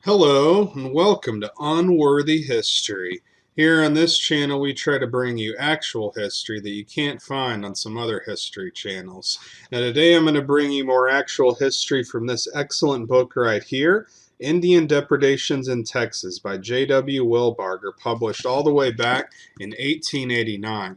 Hello and welcome to Unworthy History. Here on this channel we try to bring you actual history that you can't find on some other history channels. Now today I'm going to bring you more actual history from this excellent book right here, Indian Depredations in Texas by J.W. Wilbarger, published all the way back in 1889.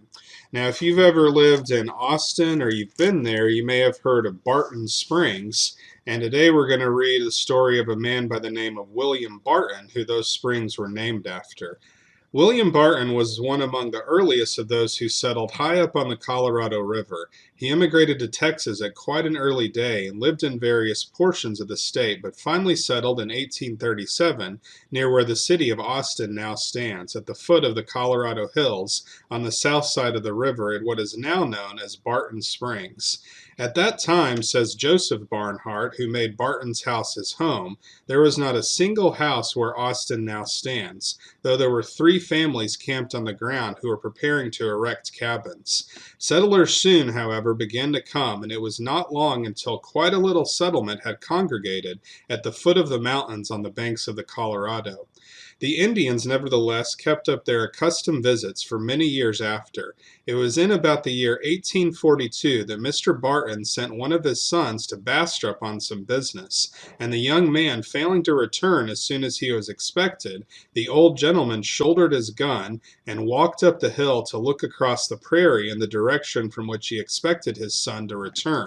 Now if you've ever lived in Austin or you've been there, you may have heard of Barton Springs. And today we're going to read the story of a man by the name of William Barton, who those springs were named after. William Barton was one among the earliest of those who settled high up on the Colorado River. He immigrated to Texas at quite an early day and lived in various portions of the state, but finally settled in 1837 near where the city of Austin now stands, at the foot of the Colorado Hills on the south side of the river at what is now known as Barton Springs. At that time, says Joseph Barnhart, who made Barton's house his home, there was not a single house where Austin now stands, though there were 3 families camped on the ground who were preparing to erect cabins. Settlers soon, however, began to come, and it was not long until quite a little settlement had congregated at the foot of the mountains on the banks of the Colorado. The Indians, nevertheless, kept up their accustomed visits for many years after. It was in about the year 1842 that Mr. Barton sent one of his sons to Bastrop on some business, and the young man failing to return as soon as he was expected, the old gentleman shouldered his gun and walked up the hill to look across the prairie in the direction from which he expected his son to return.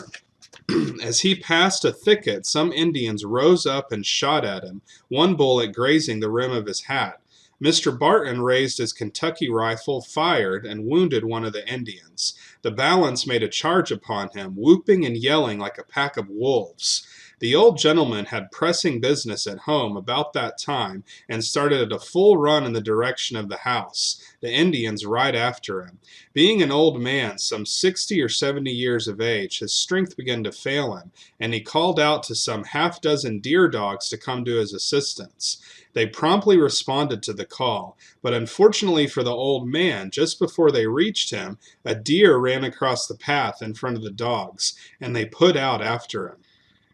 As he passed a thicket, some Indians rose up and shot at him, one bullet grazing the rim of his hat. Mr. Barton raised his Kentucky rifle, fired, and wounded one of the Indians. The balance made a charge upon him, whooping and yelling like a pack of wolves. The old gentleman had pressing business at home about that time and started at a full run in the direction of the house, the Indians right after him. Being an old man, some 60 or 70 years of age, his strength began to fail him, and he called out to some half-dozen deer dogs to come to his assistance. They promptly responded to the call, but unfortunately for the old man, just before they reached him, a deer ran across the path in front of the dogs, and they put out after him.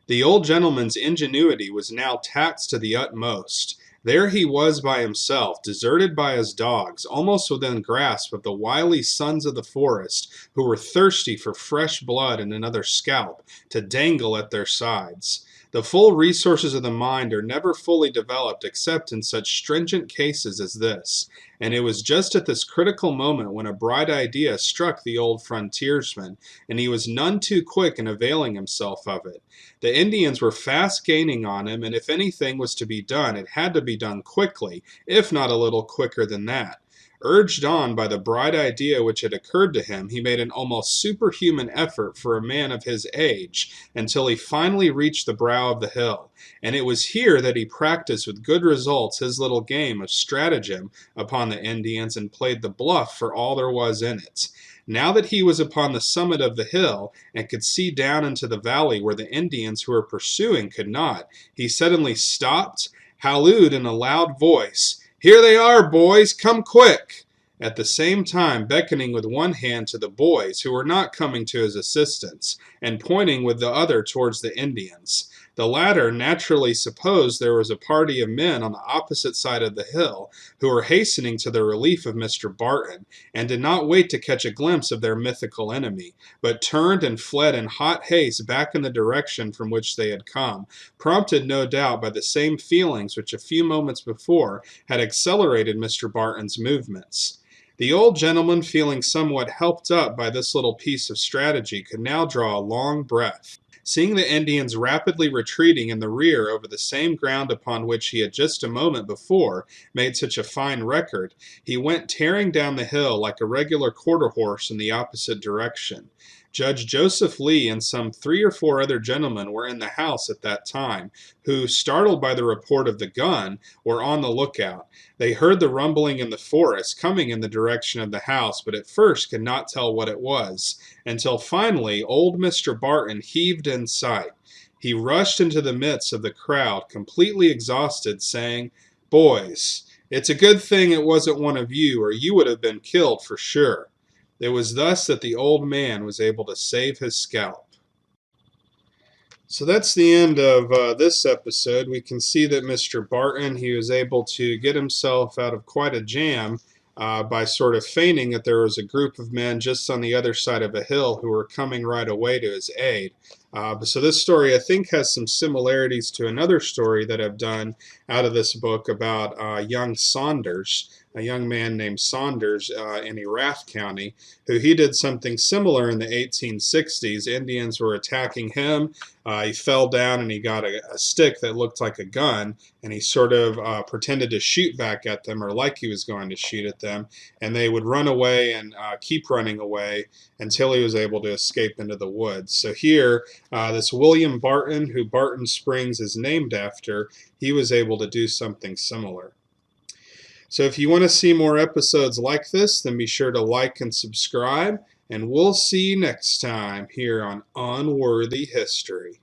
The old gentleman's ingenuity was now taxed to the utmost. There he was by himself, deserted by his dogs, almost within grasp of the wily sons of the forest, who were thirsty for fresh blood and another scalp to dangle at their sides. The full resources of the mind are never fully developed except in such stringent cases as this, and it was just at this critical moment when a bright idea struck the old frontiersman, and he was none too quick in availing himself of it. The Indians were fast gaining on him, and if anything was to be done, it had to be done quickly, if not a little quicker than that. Urged on by the bright idea which had occurred to him, he made an almost superhuman effort for a man of his age until he finally reached the brow of the hill, and it was here that he practiced with good results his little game of stratagem upon the Indians and played the bluff for all there was in it. Now that he was upon the summit of the hill and could see down into the valley where the Indians who were pursuing could not, he suddenly stopped, hallooed in a loud voice, "Here they are, boys! Come quick!" at the same time beckoning with one hand to the boys, who were not coming to his assistance, and pointing with the other towards the Indians. The latter naturally supposed there was a party of men on the opposite side of the hill, who were hastening to the relief of Mr. Barton, and did not wait to catch a glimpse of their mythical enemy, but turned and fled in hot haste back in the direction from which they had come, prompted no doubt by the same feelings which a few moments before had accelerated Mr. Barton's movements. The old gentleman, feeling somewhat helped up by this little piece of strategy, could now draw a long breath. Seeing the Indians rapidly retreating in the rear over the same ground upon which he had just a moment before made such a fine record, he went tearing down the hill like a regular quarter horse in the opposite direction. Judge Joseph Lee and some 3 or 4 other gentlemen were in the house at that time, who, startled by the report of the gun, were on the lookout. They heard the rumbling in the forest coming in the direction of the house, but at first could not tell what it was, until finally old Mr. Barton heaved in sight. He rushed into the midst of the crowd, completely exhausted, saying, "Boys, it's a good thing it wasn't one of you, or you would have been killed for sure." It was thus that the old man was able to save his scalp. So that's the end of this episode. We can see that Mr. Barton, he was able to get himself out of quite a jam by sort of feigning that there was a group of men just on the other side of a hill who were coming right away to his aid. So this story, I think, has some similarities to another story that I've done out of this book about young Saunders, a young man named Saunders in Erath County, who he did something similar in the 1860s. Indians were attacking him. He fell down and he got a stick that looked like a gun, and he sort of pretended to shoot back at them, or like he was going to shoot at them, and they would run away and keep running away until he was able to escape into the woods. So here, this William Barton, who Barton Springs is named after, he was able to do something similar. So if you want to see more episodes like this, then be sure to like and subscribe, and we'll see you next time here on Unworthy History.